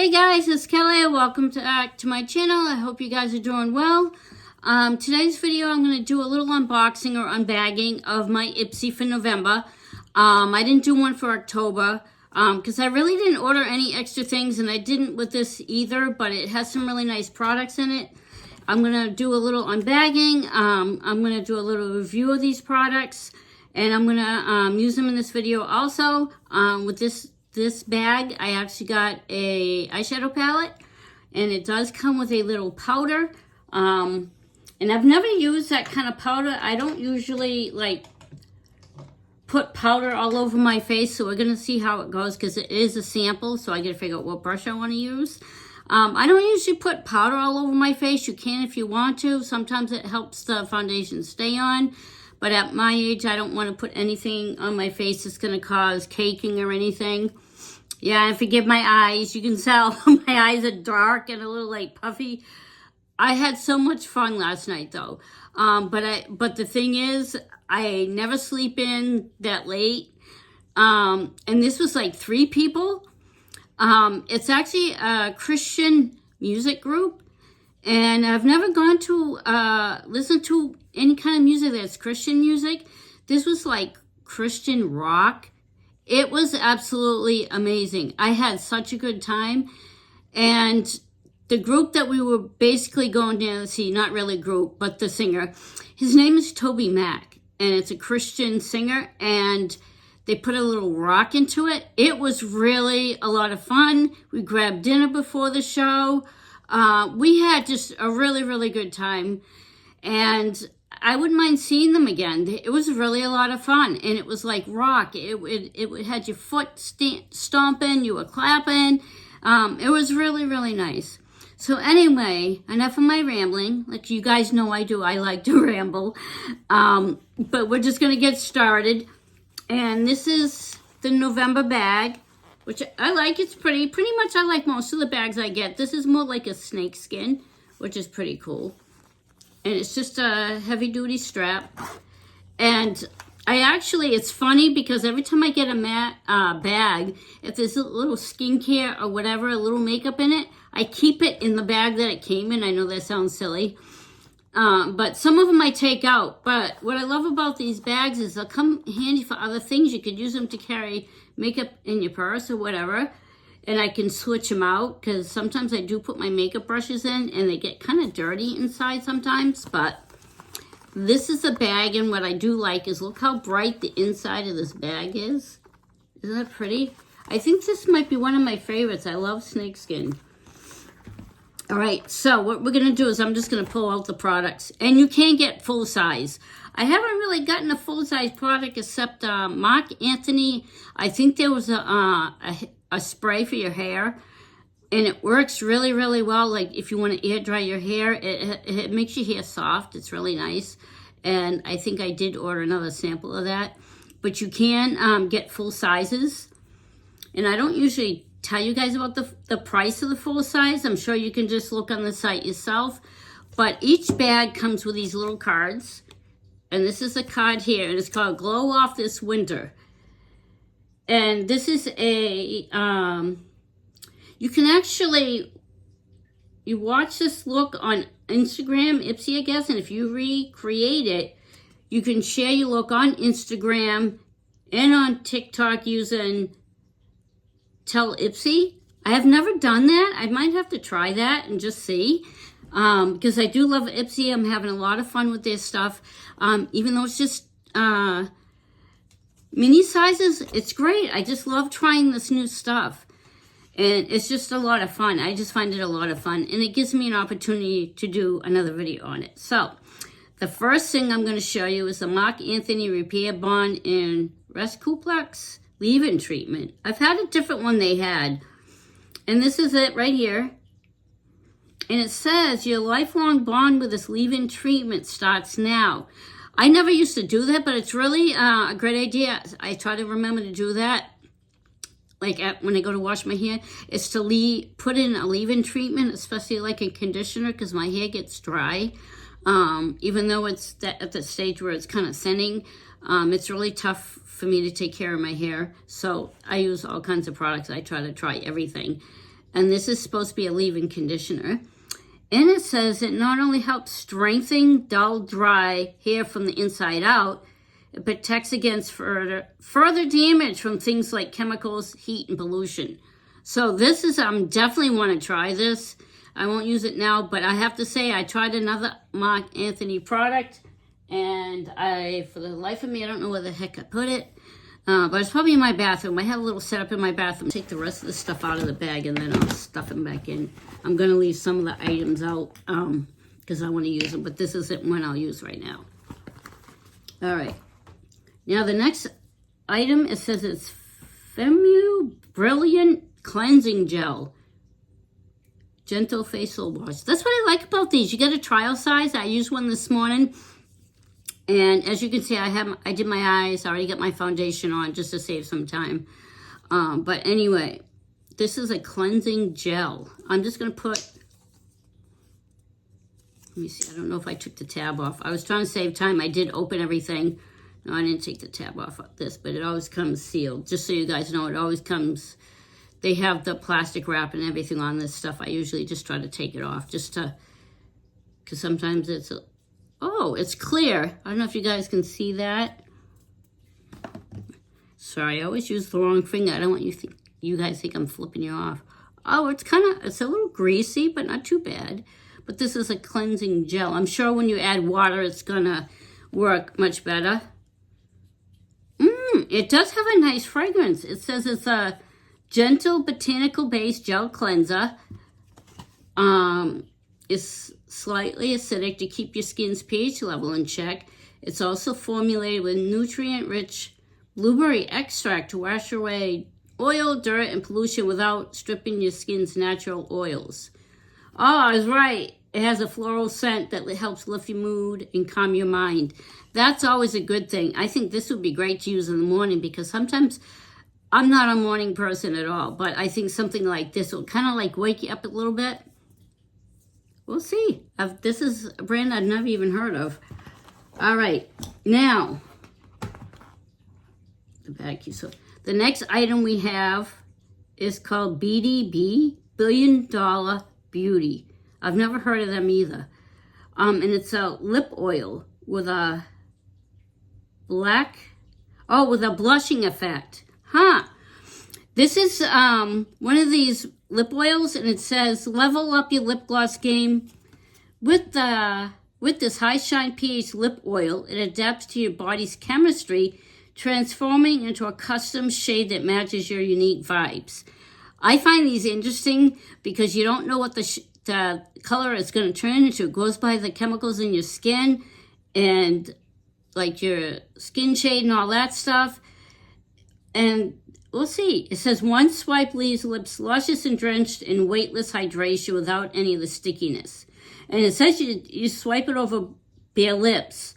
Hey guys, it's Kelly. Welcome to my channel. I hope you guys are doing well. Today's video, I'm going to do a little unboxing or unbagging of my Ipsy for November. I didn't do one for October because I really didn't order any extra things, and I didn't with this either, but it has some really nice products in it. I'm going to do a little unbagging. I'm going to do a little review of these products, and I'm going to use them in this video also. With this bag, I actually got a eyeshadow palette, and it does come with a little powder. And I've never used that kind of powder. I don't usually like put powder all over my face, so we're gonna see how it goes because it is a sample, so I gotta figure out what brush I want to use. I don't usually put powder all over my face. You can if you want to. Sometimes it helps the foundation stay on, but at my age, I don't want to put anything on my face that's gonna cause caking or anything. Yeah, and forgive my eyes. You can tell my eyes are dark and a little like puffy. I had so much fun last night though. But the thing is, I never sleep in that late. And this was like 3 people. It's actually a Christian music group. And I've never gone to listen to any kind of music that's Christian music. This was like Christian rock. It was absolutely amazing. I had such a good time. And the group that we were basically going to see, not really group, but the singer, his name is Toby Mac, and it's a Christian singer, and they put a little rock into it. It was really a lot of fun. We grabbed dinner before the show. We had just a really, really good time, and I wouldn't mind seeing them again. It was really a lot of fun, and it was like rock. It had your foot stomping, you were clapping. It was really, really nice. So anyway, enough of my rambling. Like you guys know I do. I like to ramble. But we're just going to get started. And this is the November bag, which I like. It's pretty much I like most of the bags I get. This is more like a snake skin, which is pretty cool. And it's just a heavy-duty strap. And it's funny because every time I get a bag, if there's a little skincare or whatever, a little makeup in it, I keep it in the bag that it came in. I know that sounds silly. But some of them I take out. But what I love about these bags is they'll come handy for other things. You could use them to carry makeup in your purse or whatever. And I can switch them out because sometimes I do put my makeup brushes in and they get kind of dirty inside sometimes. But this is a bag, and what I do like is look how bright the inside of this bag is. Isn't that pretty? I think this might be one of my favorites. I love snakeskin. All right, so what we're going to do is I'm just going to pull out the products. And you can get full size. I haven't really gotten a full size product except Marc Anthony. I think there was a spray for your hair. And it works really, really well. Like if you want to air dry your hair, it makes your hair soft. It's really nice. And I think I did order another sample of that. But you can get full sizes. And I don't usually tell you guys about the price of the full size. I'm sure you can just look on the site yourself. But each bag comes with these little cards. And this is a card here. And it's called Glow Off This Winter. And this is a... you can actually, you watch this look on Instagram, Ipsy, I guess, and if you recreate it, you can share your look on Instagram and on TikTok using Tell Ipsy. I have never done that. I might have to try that and just see, because I do love Ipsy. I'm having a lot of fun with their stuff, even though it's just mini sizes. It's great. I just love trying this new stuff. And it's just a lot of fun. I just find it a lot of fun. And it gives me an opportunity to do another video on it. So, the first thing I'm going to show you is the Marc Anthony Repair Bond in Rescuplex Leave-In Treatment. I've had a different one they had. And this is it right here. And it says, your lifelong bond with this leave-in treatment starts now. I never used to do that, but it's really a great idea. I try to remember to do that. Like when I go to wash my hair, is to put in a leave-in treatment, especially like a conditioner, because my hair gets dry. Even though it's at the stage where it's kind of thinning, it's really tough for me to take care of my hair. So I use all kinds of products. I try everything. And this is supposed to be a leave-in conditioner. And it says it not only helps strengthen dull, dry hair from the inside out, it protects against further damage from things like chemicals, heat, and pollution. So this is, definitely want to try this. I won't use it now, but I have to say I tried another Marc Anthony product, and for the life of me, I don't know where the heck I put it. But it's probably in my bathroom. I have a little setup in my bathroom. Take the rest of the stuff out of the bag and then I'll stuff them back in. I'm going to leave some of the items out because I want to use them. But this isn't one I'll use right now. All right. Now the next item, it says it's Femu Brilliant Cleansing Gel. Gentle Facial Wash. That's what I like about these. You get a trial size. I used one this morning. And as you can see, I did my eyes. I already got my foundation on just to save some time. But anyway, this is a cleansing gel. I'm just going to put, let me see. I don't know if I took the tab off. I was trying to save time. I did open everything. No, I didn't take the tab off of this, but it always comes sealed. Just so you guys know, it always comes, they have the plastic wrap and everything on this stuff. I usually just try to take it off just to, because sometimes it's oh, it's clear. I don't know if you guys can see that. Sorry, I always use the wrong finger. I don't want you guys think I'm flipping you off. Oh, it's a little greasy, but not too bad. But this is a cleansing gel. I'm sure when you add water, it's gonna work much better. It does have a nice fragrance. It says it's a gentle botanical-based gel cleanser. It's slightly acidic to keep your skin's pH level in check. It's also formulated with nutrient-rich blueberry extract to wash away oil, dirt, and pollution without stripping your skin's natural oils. Oh, I was right. It has a floral scent that helps lift your mood and calm your mind. That's always a good thing. I think this would be great to use in the morning because sometimes I'm not a morning person at all, but I think something like this will kind of like wake you up a little bit. We'll see. This is a brand I've never even heard of. All right. Now, the next item we have is called BDB, $1 Billion Beauty. I've never heard of them either. And it's a lip oil with a with a blushing effect. This is one of these lip oils, and it says level up your lip gloss game with this high shine pH lip oil. It adapts to your body's chemistry, transforming into a custom shade that matches your unique vibes. I find these interesting because you don't know what the color is going to turn into. It goes by the chemicals in your skin and like your skin shade and all that stuff. And we'll see. It says one swipe leaves lips luscious and drenched in weightless hydration without any of the stickiness. And it says you swipe it over bare lips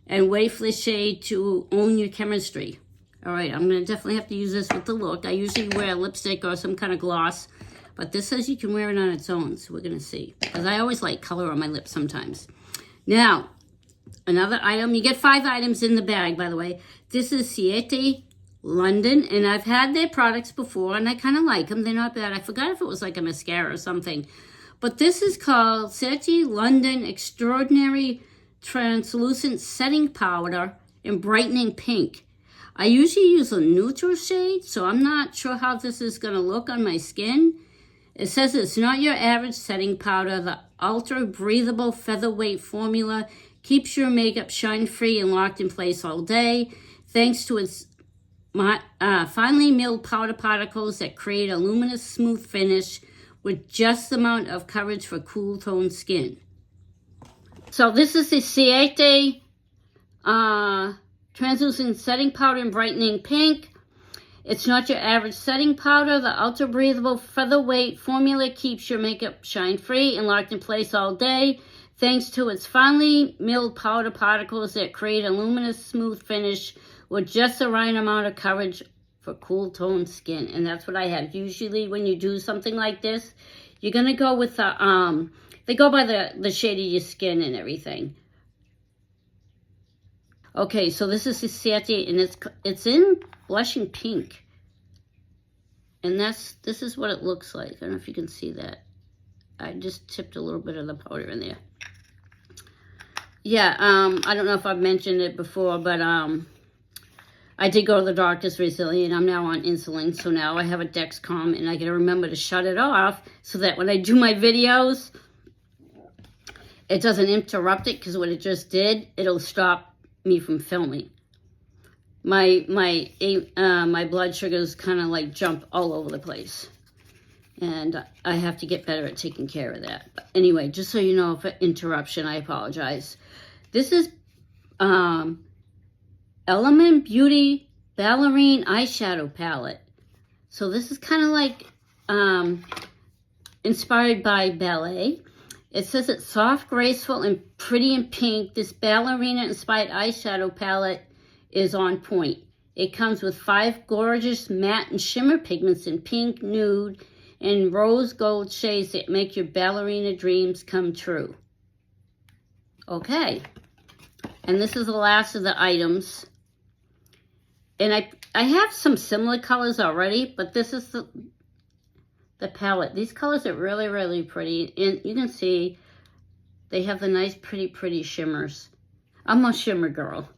and wait for the shade to own your chemistry. All right, I'm going to definitely have to use this with the look. I usually wear lipstick or some kind of gloss, but this says you can wear it on its own, so we're going to see. Because I always like color on my lips sometimes. Now, another item. You get 5 items in the bag, by the way. This is Siete London, and I've had their products before, and I kind of like them. They're not bad. I forgot if it was like a mascara or something. But this is called Siete London Extraordinary Translucent Setting Powder in Brightening Pink. I usually use a neutral shade, so I'm not sure how this is going to look on my skin. It says it's not your average setting powder. The ultra breathable featherweight formula keeps your makeup shine-free and locked in place all day, thanks to its finely milled powder particles that create a luminous, smooth finish with just the amount of coverage for cool toned skin. So this is the Siete Translucent Setting Powder in Brightening Pink. It's not your average setting powder. The ultra breathable featherweight formula keeps your makeup shine free and locked in place all day, thanks to its finely milled powder particles that create a luminous, smooth finish with just the right amount of coverage for cool toned skin. And that's what I have. Usually when you do something like this, you're going to go with the, they go by the shade of your skin and everything. Okay, so this is the Siete, and it's in blushing pink. And this is what it looks like. I don't know if you can see that. I just tipped a little bit of the powder in there. Yeah, I don't know if I've mentioned it before, but I did go to the doctor's recently, and I'm now on insulin. So now I have a Dexcom, and I got to remember to shut it off so that when I do my videos, it doesn't interrupt it, because what it just did, it'll stop me from filming. My blood sugars kind of like jump all over the place. And I have to get better at taking care of that. But anyway, just so you know, for interruption, I apologize. This is Element Beauty Ballerina eyeshadow palette. So this is kind of like inspired by ballet. It says it's soft, graceful, and pretty in pink. This ballerina-inspired eyeshadow palette is on point. It comes with 5 gorgeous matte and shimmer pigments in pink, nude, and rose gold shades that make your ballerina dreams come true. Okay. And this is the last of the items. And I have some similar colors already, but this is the palette. These colors are really, really pretty. And you can see they have the nice, pretty shimmers. I'm a shimmer girl.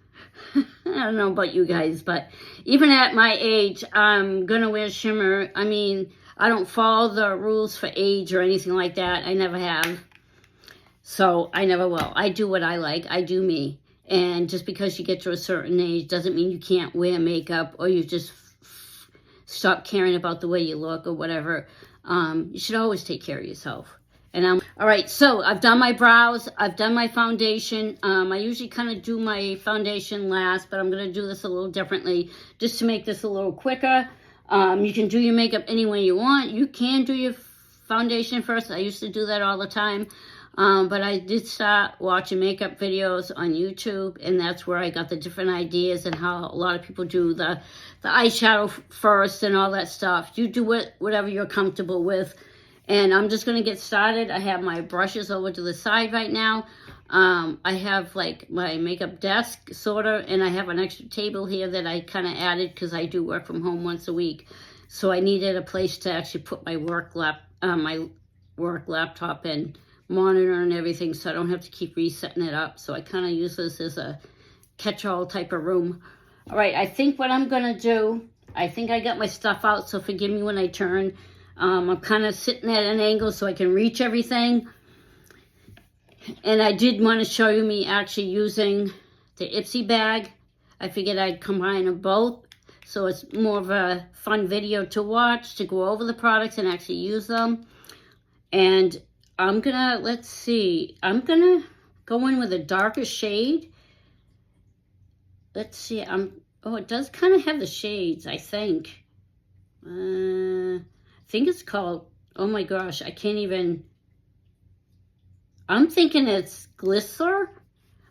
I don't know about you guys, but even at my age, I'm going to wear shimmer. I mean, I don't follow the rules for age or anything like that. I never have. So I never will. I do what I like. I do me. And just because you get to a certain age doesn't mean you can't wear makeup or you just stop caring about the way you look or whatever. You should always take care of yourself. And all right, so I've done my brows. I've done my foundation. I usually kind of do my foundation last, but I'm going to do this a little differently just to make this a little quicker. You can do your makeup any way you want. You can do your foundation first. I used to do that all the time. But I did start watching makeup videos on YouTube, and that's where I got the different ideas and how a lot of people do the eyeshadow first and all that stuff. You do it whatever you're comfortable with. And I'm just going to get started. I have my brushes over to the side right now. I have like my makeup desk, sort of, and I have an extra table here that I kind of added because I do work from home once a week. So I needed a place to actually put my work laptop and monitor and everything, so I don't have to keep resetting it up. So I kind of use this as a catch-all type of room. All right, I think what I'm going to do, I think I got my stuff out, so forgive me when I turn. I'm kind of sitting at an angle so I can reach everything. And I did want to show you me actually using the Ipsy bag. I figured I'd combine them both, so it's more of a fun video to watch, to go over the products and actually use them. And I'm gonna, let's see, I'm gonna go in with a darker shade. Let's see, oh, it does kind of have the shades, I think. I think it's called, oh my gosh, I can't even, I'm thinking it's Glisser.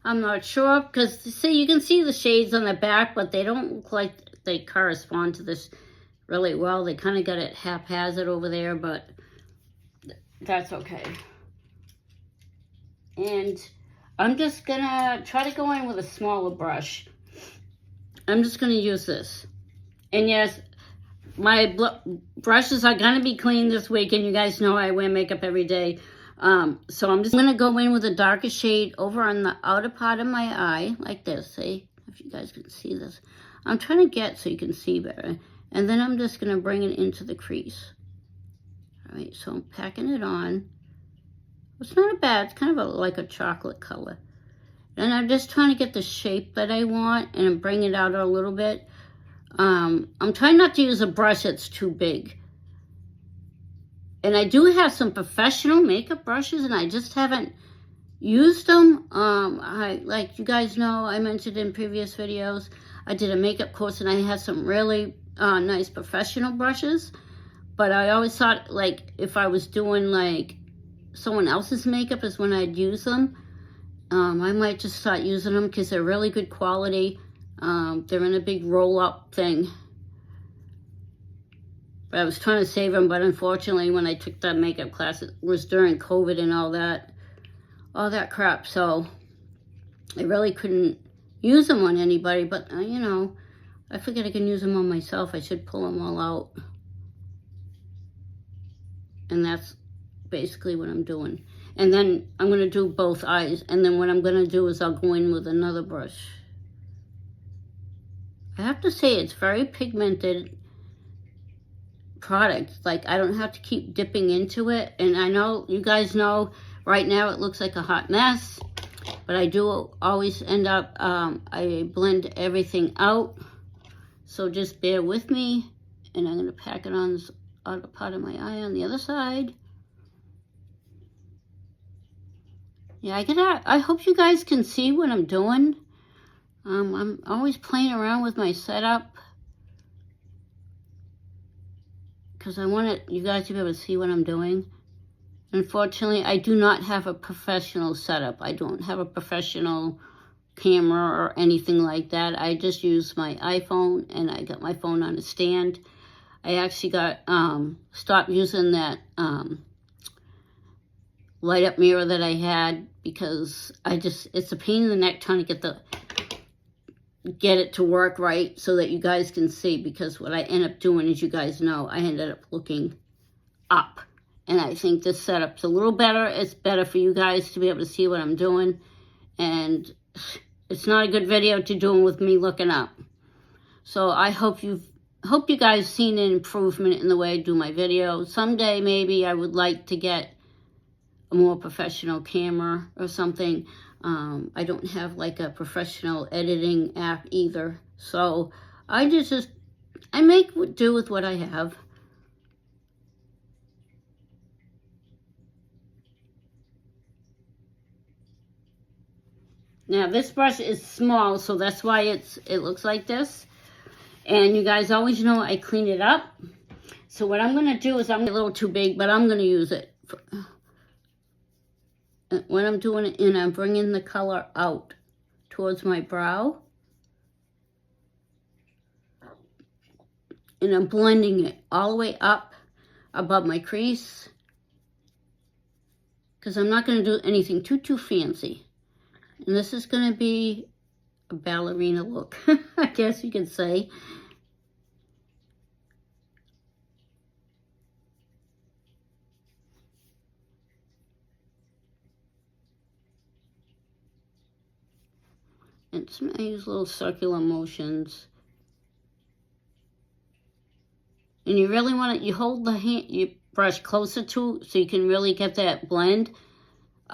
I'm not sure, because see, you can see the shades on the back, but they don't look like they correspond to this really well. They kind of got it haphazard over there, but that's okay. And I'm just gonna try to go in with a smaller brush. I'm just gonna use this. And yes, my brushes are gonna be clean this week, and you guys know I wear makeup every day. So I'm just gonna go in with a darker shade over on the outer part of my eye, like this, see? If you guys can see this. I'm trying to get so you can see better. And then I'm just gonna bring it into the crease. All right, so I'm packing it on. It's not a bad, it's kind of like a chocolate color. And I'm just trying to get the shape that I want and bring it out a little bit. I'm trying not to use a brush that's too big. And I do have some professional makeup brushes, and I just haven't used them. Like you guys know, I mentioned in previous videos, I did a makeup course, and I had some really nice professional brushes. But I always thought, like, if I was doing, like, someone else's makeup is when I'd use them. I might just start using them because they're really good quality. They're in a big roll-up thing. But I was trying to save them, but unfortunately, when I took that makeup class, it was during COVID and all that crap. So I really couldn't use them on anybody. But, you know, I figured I can use them on myself. I should pull them all out. And that's basically what I'm doing. And then I'm going to do both eyes. And then what I'm going to do is I'll go in with another brush. I have to say it's very pigmented product. Like, I don't have to keep dipping into it. And I know you guys know right now it looks like a hot mess. But I do always end up, I blend everything out. So just bear with me. And I'm going to pack it on this other part of my eye on the other side. Yeah, I hope you guys can see what I'm doing. I'm always playing around with my setup because I want you guys to be able to see what I'm doing. Unfortunately, I do not have a professional setup. I don't have a professional camera or anything like that. I just use my iPhone, and I got my phone on a stand. I actually stopped using that light up mirror that I had because it's a pain in the neck trying to get it to work right so that you guys can see, because what I end up doing, as you guys know, I ended up looking up. And I think this setup's a little better. It's better for you guys to be able to see what I'm doing. And it's not a good video to do with me looking up. So I hope you guys seen an improvement in the way I do my videos. Someday maybe I would like to get a more professional camera or something. I don't have like a professional editing app either. So I make do with what I have. Now this brush is small, so that's why it looks like this. And you guys always know I clean it up. So what I'm going to do is, I'm a little too big, but I'm going to use it. When I'm doing it, and I'm bringing the color out towards my brow. And I'm blending it all the way up above my crease. Because I'm not going to do anything too fancy. And this is going to be a ballerina look, I guess you could say. And I use little circular motions. And you really want to, you hold your brush closer to, so you can really get that blend.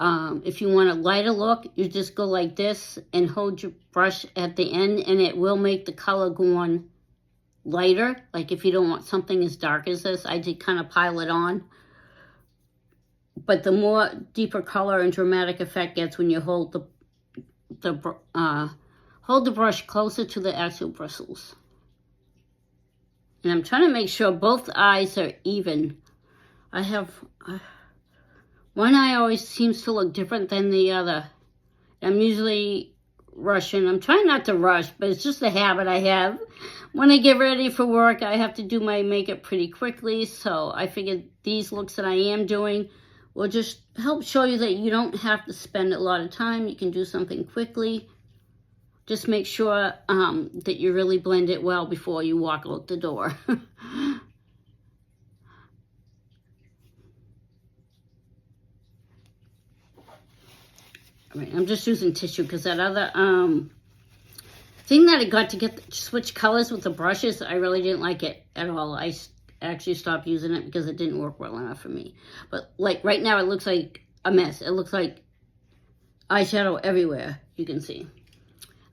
If you want a lighter look, you just go like this and hold your brush at the end, and it will make the color go on lighter. Like if you don't want something as dark as this, I did kind of pile it on. But the more deeper color and dramatic effect gets when you hold the brush closer to the actual bristles. And I'm trying to make sure both eyes are even. I have one eye always seems to look different than the other. I'm usually rushing. I'm trying not to rush, but it's just a habit I have. When I get ready for work, I have to do my makeup pretty quickly. So I figured these looks that I am doing will just help show you that you don't have to spend a lot of time. You can do something quickly. Just make sure that you really blend it well before you walk out the door. All right, I'm just using tissue because that other thing that I got to switch colors with the brushes, I really didn't like it at all. I actually stopped using it because it didn't work well enough for me. But like right now, it looks like a mess. It looks like eyeshadow everywhere, you can see.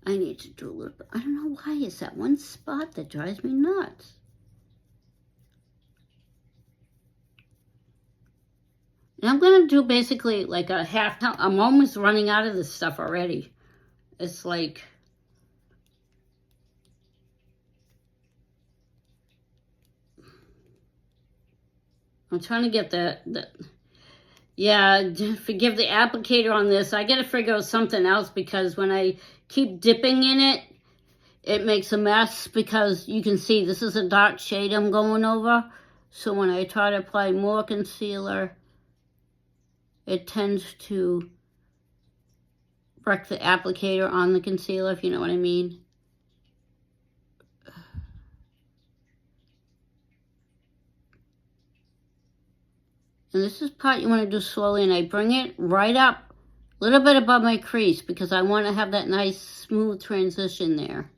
I need to do a little bit. I don't know why it's that one spot that drives me nuts. And I'm going to do basically like a half. I'm almost running out of this stuff already. It's like, I'm trying to get yeah, forgive the applicator on this. I got to figure out something else because when I keep dipping in it, it makes a mess because you can see this is a dark shade I'm going over. So when I try to apply more concealer, it tends to wreck the applicator on the concealer, if you know what I mean. And this is part you want to do slowly, and I bring it right up a little bit above my crease because I want to have that nice smooth transition there.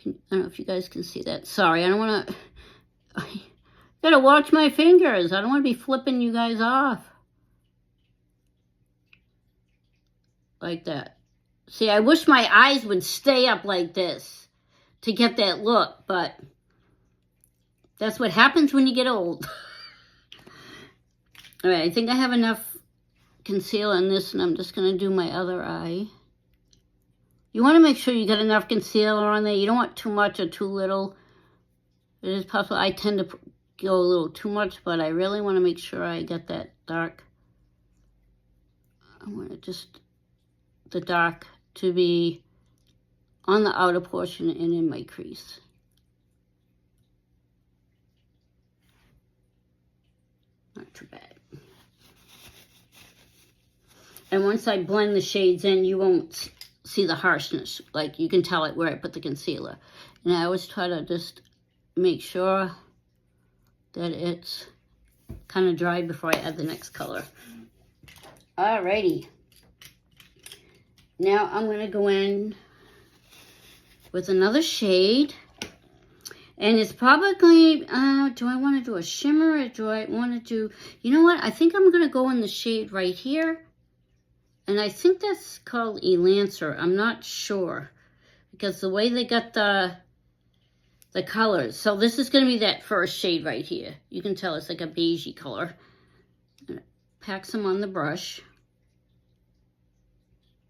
I don't know if you guys can see that. Sorry, I don't want to... I gotta watch my fingers. I don't want to be flipping you guys off. Like that. See, I wish my eyes would stay up like this to get that look, but that's what happens when you get old. All right, I think I have enough concealer in this, and I'm just going to do my other eye. You want to make sure you get enough concealer on there. You don't want too much or too little. It is possible. I tend to go a little too much, but I really want to make sure I get that dark. I want the dark to be on the outer portion and in my crease. Not too bad. And once I blend the shades in, you won't see the harshness. Like, you can tell it where I put the concealer. And I always try to just make sure that it's kind of dry before I add the next color. Alrighty. Now I'm going to go in with another shade. And it's probably, do I want to do a shimmer or do I want to do, you know what? I think I'm going to go in the shade right here. And I think that's called Elancer. I'm not sure. Because the way they got the colors. So this is going to be that first shade right here. You can tell it's like a beigey color. Pack some on the brush.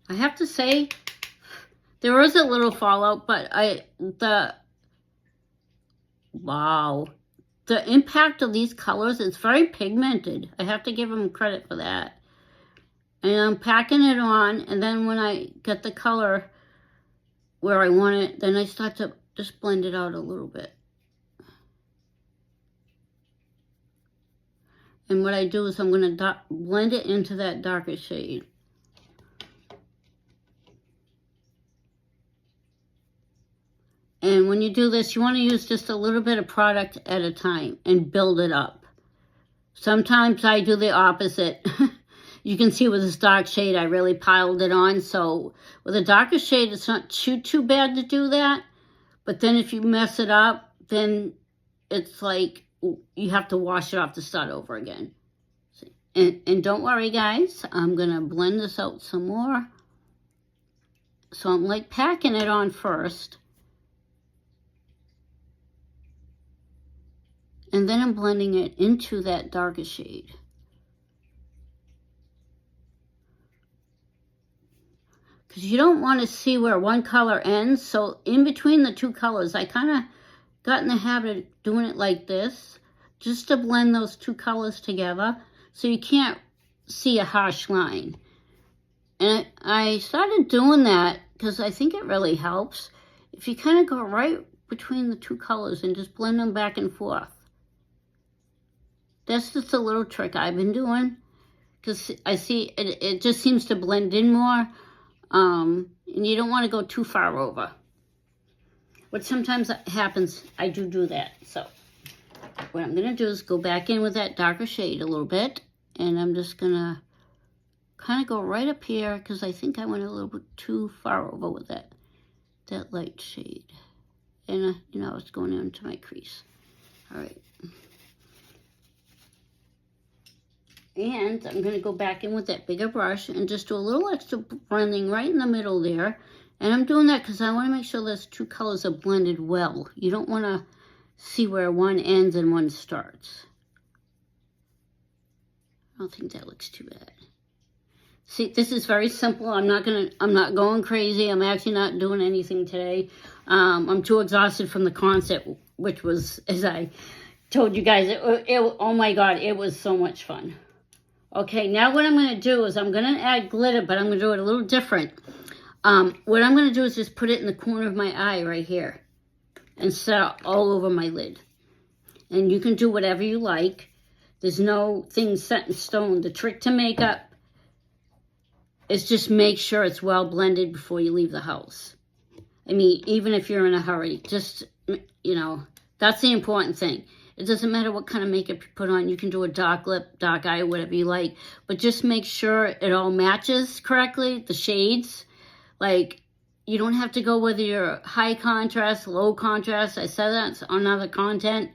I have to say, there was a little fallout, but wow. The impact of these colors is very pigmented. I have to give them credit for that. And I'm packing it on, and then when I get the color where I want it, then I start to just blend it out a little bit. And what I do is I'm going to blend it into that darker shade. And when you do this, you want to use just a little bit of product at a time and build it up. Sometimes I do the opposite. You can see with this dark shade, I really piled it on. So with a darker shade, it's not too bad to do that. But then if you mess it up, then it's like you have to wash it off to start over again. And don't worry, guys. I'm going to blend this out some more. So I'm like packing it on first. And then I'm blending it into that darker shade. Because you don't want to see where one color ends. So in between the two colors, I kind of got in the habit of doing it like this. Just to blend those two colors together. So you can't see a harsh line. And I started doing that because I think it really helps. If you kind of go right between the two colors and just blend them back and forth. That's just a little trick I've been doing. Because I see it just seems to blend in more. And you don't want to go too far over. What sometimes happens, I do that. So what I'm going to do is go back in with that darker shade a little bit. And I'm just going to kind of go right up here. Because I think I went a little bit too far over with that light shade. And, you know, it's going into my crease. All right. And I'm going to go back in with that bigger brush and just do a little extra blending right in the middle there. And I'm doing that because I want to make sure those two colors are blended well. You don't want to see where one ends and one starts. I don't think that looks too bad. See, this is very simple. I'm not going crazy. I'm actually not doing anything today. I'm too exhausted from the concert, which was, as I told you guys, oh my God, it was so much fun. Okay, now what I'm going to do is I'm going to add glitter, but I'm going to do it a little different. What I'm going to do is just put it in the corner of my eye right here and set it all over my lid. And you can do whatever you like. There's no thing set in stone. The trick to makeup is just make sure it's well blended before you leave the house. I mean, even if you're in a hurry, just you know, that's the important thing. It doesn't matter what kind of makeup you put on. You can do a dark lip, dark eye, whatever you like. But just make sure it all matches correctly, the shades. Like, you don't have to go whether you're high contrast, low contrast. I said that on other content,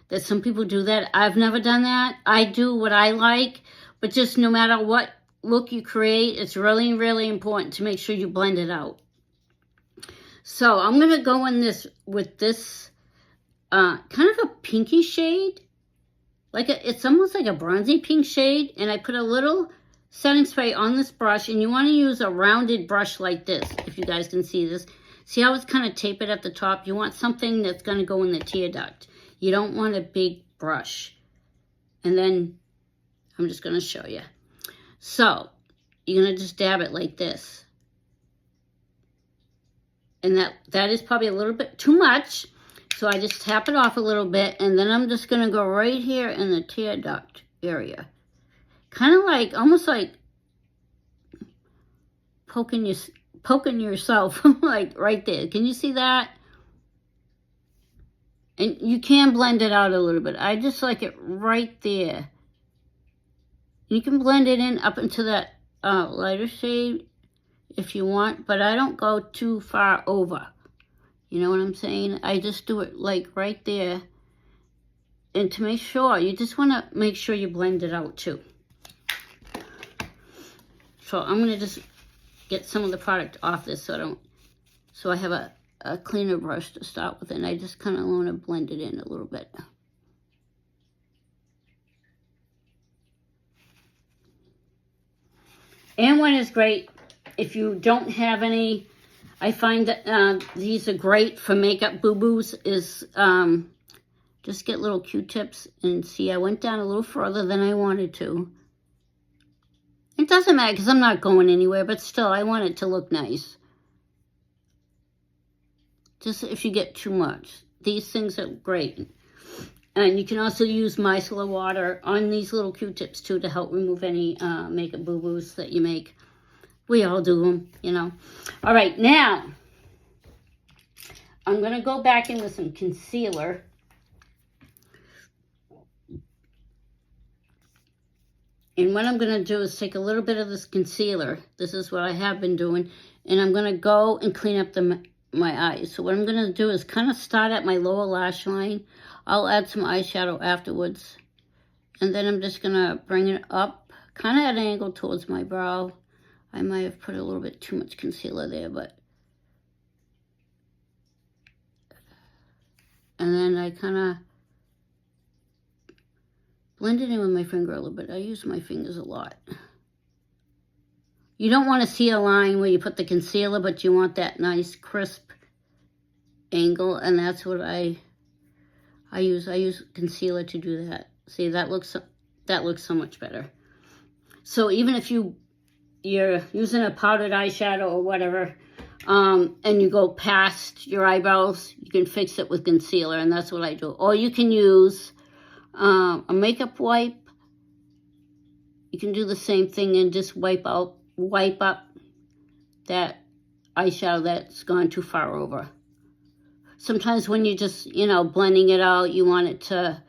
that some people do that. I've never done that. I do what I like. But just no matter what look you create, it's really, really important to make sure you blend it out. So I'm going to go in this with this kind of a pinky shade. It's almost like a bronzy pink shade. And I put a little setting spray on this brush. And you want to use a rounded brush like this, if you guys can see this. See how it's kind of tapered at the top? You want something that's going to go in the tear duct. You don't want a big brush. And then I'm just going to show you. So you're going to just dab it like this. And that is probably a little bit too much. So I just tap it off a little bit, and then I'm just going to go right here in the tear duct area. Kind of like, almost like poking yourself, like right there. Can you see that? And you can blend it out a little bit. I just like it right there. You can blend it in up into that lighter shade if you want, but I don't go too far over. You know what I'm saying? I just do it like right there. And to make sure, you just want to make sure you blend it out too. So I'm going to just get some of the product off this so I have a cleaner brush to start with. And I just kind of want to blend it in a little bit. And one is great if you don't have any. I find that these are great for makeup boo-boos, is just get little Q-tips, and see I went down a little further than I wanted to. It doesn't matter because I'm not going anywhere, but still I want it to look nice. Just if you get too much. These things are great. And you can also use micellar water on these little Q-tips too to help remove any makeup boo-boos that you make. We all do them, you know. All right, now I'm going to go back in with some concealer. And what I'm going to do is take a little bit of this concealer. This is what I have been doing. And I'm going to go and clean up my eyes. So what I'm going to do is kind of start at my lower lash line. I'll add some eyeshadow afterwards. And then I'm just going to bring it up, kind of at an angle towards my brow. I might have put a little bit too much concealer there, but. And then I kind of blend it in with my finger a little bit. I use my fingers a lot. You don't want to see a line where you put the concealer, but you want that nice crisp angle, and that's what I use. I use concealer to do that. See, that looks so much better. So even if you're using a powdered eyeshadow or whatever, and you go past your eyebrows, you can fix it with concealer, and that's what I do. Or you can use a makeup wipe. You can do the same thing and just wipe up that eyeshadow that's gone too far over. Sometimes when you're just, blending it out, you want it to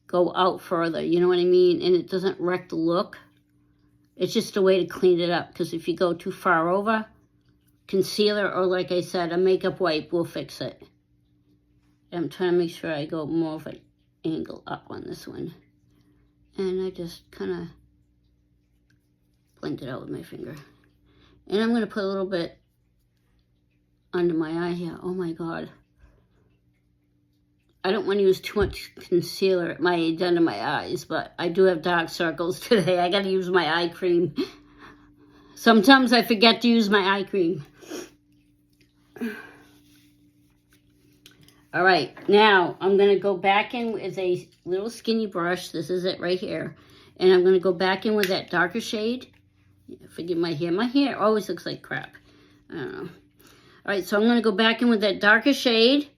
go out further, you know what I mean? And it doesn't wreck the look. It's just a way to clean it up, because if you go too far over, concealer or, like I said, a makeup wipe will fix it. I'm trying to make sure I go more of an angle up on this one. And I just kind of blend it out with my finger. And I'm going to put a little bit under my eye here. Oh my God. I don't want to use too much concealer at my age under my eyes, but I do have dark circles today. I got to use my eye cream. Sometimes I forget to use my eye cream. All right, now I'm going to go back in with a little skinny brush. This is it right here. And I'm going to go back in with that darker shade. Forgive my hair. My hair always looks like crap. I don't know. All right, so I'm going to go back in with that darker shade.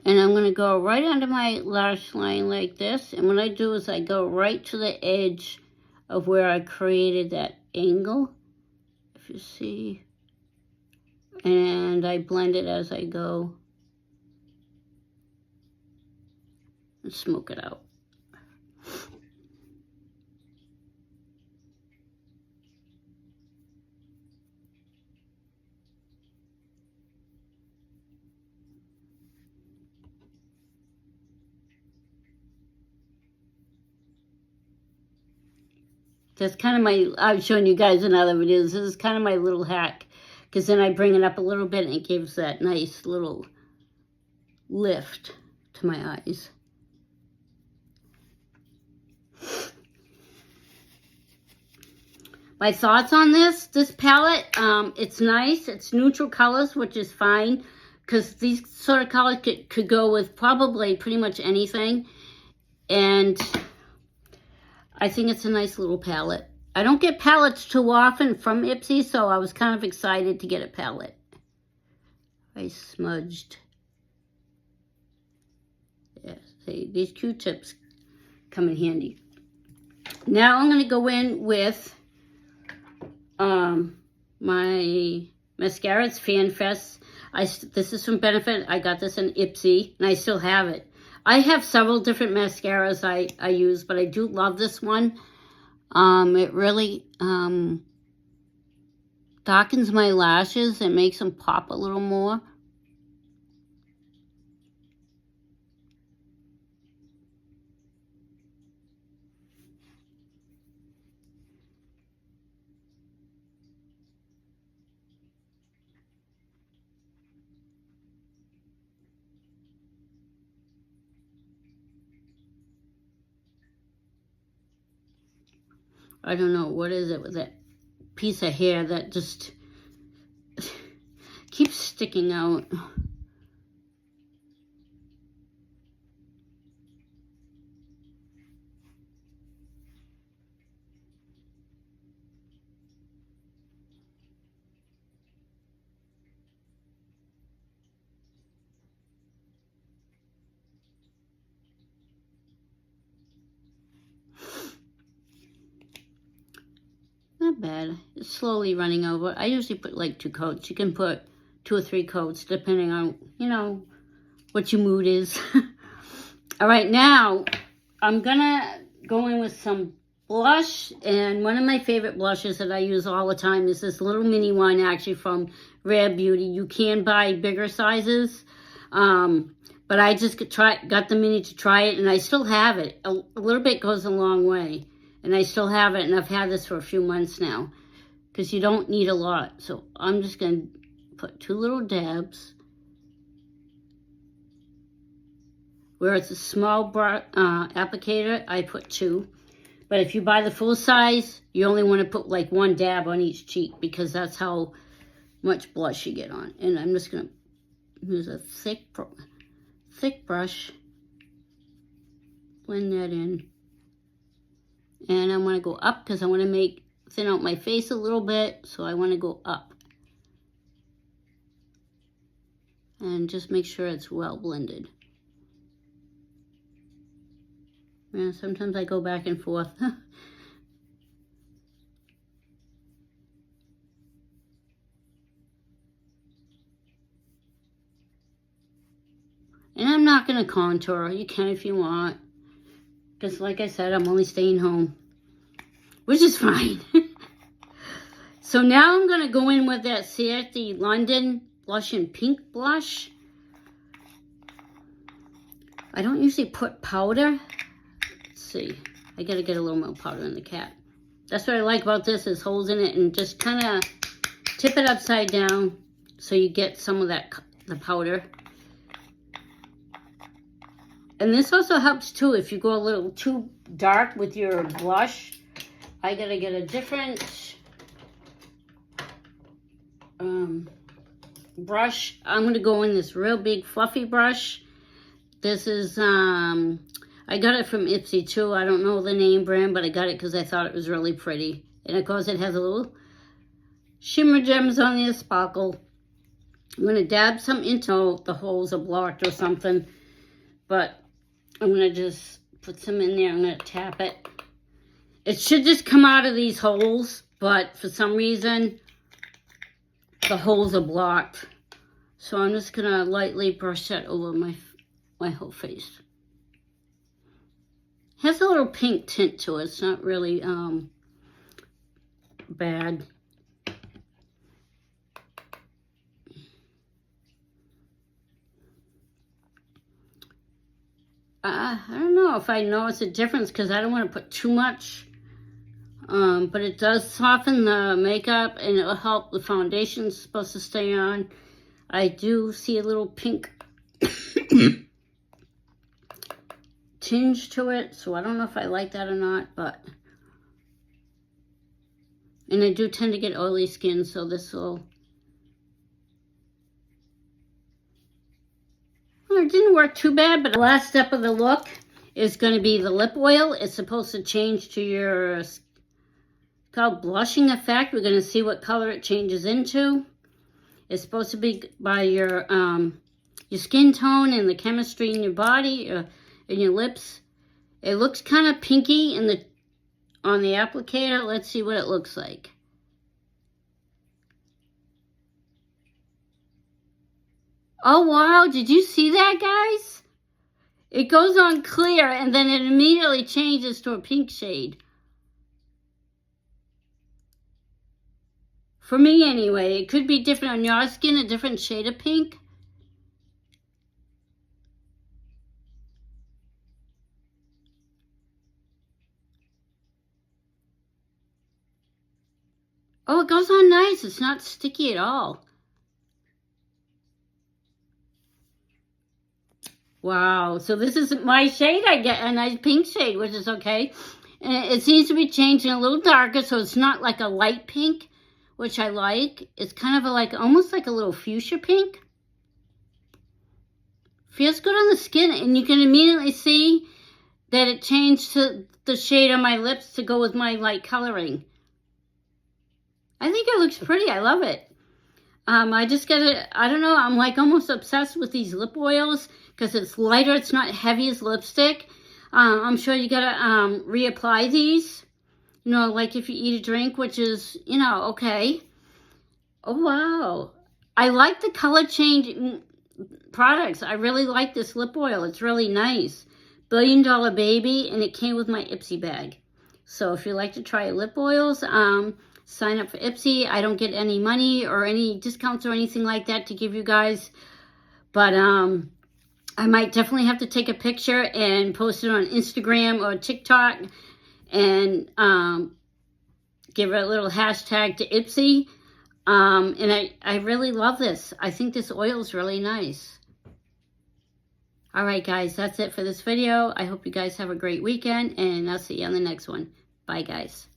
And I'm going to go right under my lash line like this. And what I do is I go right to the edge of where I created that angle. If you see, And I blend it as I go. And smoke it out. That's kind of my, I've shown you guys in other videos, this is kind of my little hack. Because then I bring it up a little bit and it gives that nice little lift to my eyes. My thoughts on this palette, it's nice. It's neutral colors, which is fine. Because these sort of colors could go with probably pretty much anything. And I think it's a nice little palette. I don't get palettes too often from Ipsy, so I was kind of excited to get a palette. I smudged. Yeah, see, these Q-tips come in handy. Now I'm going to go in with my mascara. It's Fan Fest. This is from Benefit. I got this in Ipsy, and I still have it. I have several different mascaras I use, but I do love this one. It really darkens my lashes and makes them pop a little more. I don't know, what is it with that piece of hair that just keeps sticking out. Not bad. It's slowly running over. I usually put like 2 coats. You can put 2 or 3 coats depending on, you know, what your mood is. All right, now I'm gonna go in with some blush, and one of my favorite blushes that I use all the time is this little mini one, actually from Rare Beauty. You can buy bigger sizes, but I just got the mini to try it, and I still have it. A little bit goes a long way. And I still have it, and I've had this for a few months now. Because you don't need a lot. So I'm just going to put 2 little dabs. Where it's a small applicator, I put 2. But if you buy the full size, you only want to put like 1 dab on each cheek. Because that's how much blush you get on. And I'm just going to use a thick brush. Blend that in. And I want to go up because I want to thin out my face a little bit. So I want to go up. And just make sure it's well blended. Yeah, sometimes I go back and forth. And I'm not going to contour. You can if you want. Because like I said, I'm only staying home. Which is fine. So now I'm going to go in with that Ciety London Blush and Pink blush. I don't usually put powder. Let's see. I got to get a little more powder in the cap. That's what I like about this, is holes in it, and just kind of tip it upside down so you get some of that, the powder. And this also helps too if you go a little too dark with your blush. I gotta get a different brush. I'm gonna go in this real big fluffy brush. This is, I got it from Ipsy too. I don't know the name brand, but I got it because I thought it was really pretty. And of course it has a little shimmer gems on there, sparkle. I'm gonna dab some into the holes are blocked or something. But I'm going to just put some in there. I'm going to tap it. It should just come out of these holes, but for some reason, the holes are blocked. So I'm just going to lightly brush that over my whole face. It has a little pink tint to it. It's not really bad. I don't know if I notice a difference because I don't want to put too much. But it does soften the makeup and it'll help the foundation supposed to stay on. I do see a little pink tinge to it, so I don't know if I like that or not, but... And I do tend to get oily skin, so this will... Well, it didn't work too bad, but the last step of the look is going to be the lip oil. It's supposed to change to your... It's called blushing effect. We're going to see what color it changes into. It's supposed to be by your skin tone and the chemistry in your body, in your lips. It looks kind of pinky on the applicator. Let's see what it looks like. Oh, wow. Did you see that, guys? It goes on clear, and then it immediately changes to a pink shade. For me, anyway. It could be different on your skin, a different shade of pink. Oh, it goes on nice. It's not sticky at all. Wow. So this is my shade. I get a nice pink shade, which is okay. And it seems to be changing a little darker, so it's not like a light pink, which I like. It's kind of almost like a little fuchsia pink. Feels good on the skin, and you can immediately see that it changed to the shade on my lips to go with my light coloring. I think it looks pretty. I love it. I just gotta, I don't know, I'm like almost obsessed with these lip oils because it's lighter, it's not heavy as lipstick. I'm sure you gotta reapply these, you know, like if you eat a drink, which is, you know, okay. Oh, wow. I like the color change products. I really like this lip oil. It's really nice. $1 Billion Baby, and it came with my Ipsy bag. So if you like to try lip oils, sign up for Ipsy. I don't get any money or any discounts or anything like that to give you guys. But I might definitely have to take a picture and post it on Instagram or TikTok and give it a little hashtag to Ipsy. And I really love this. I think this oil is really nice. Alright guys, that's it for this video. I hope you guys have a great weekend, and I'll see you on the next one. Bye guys.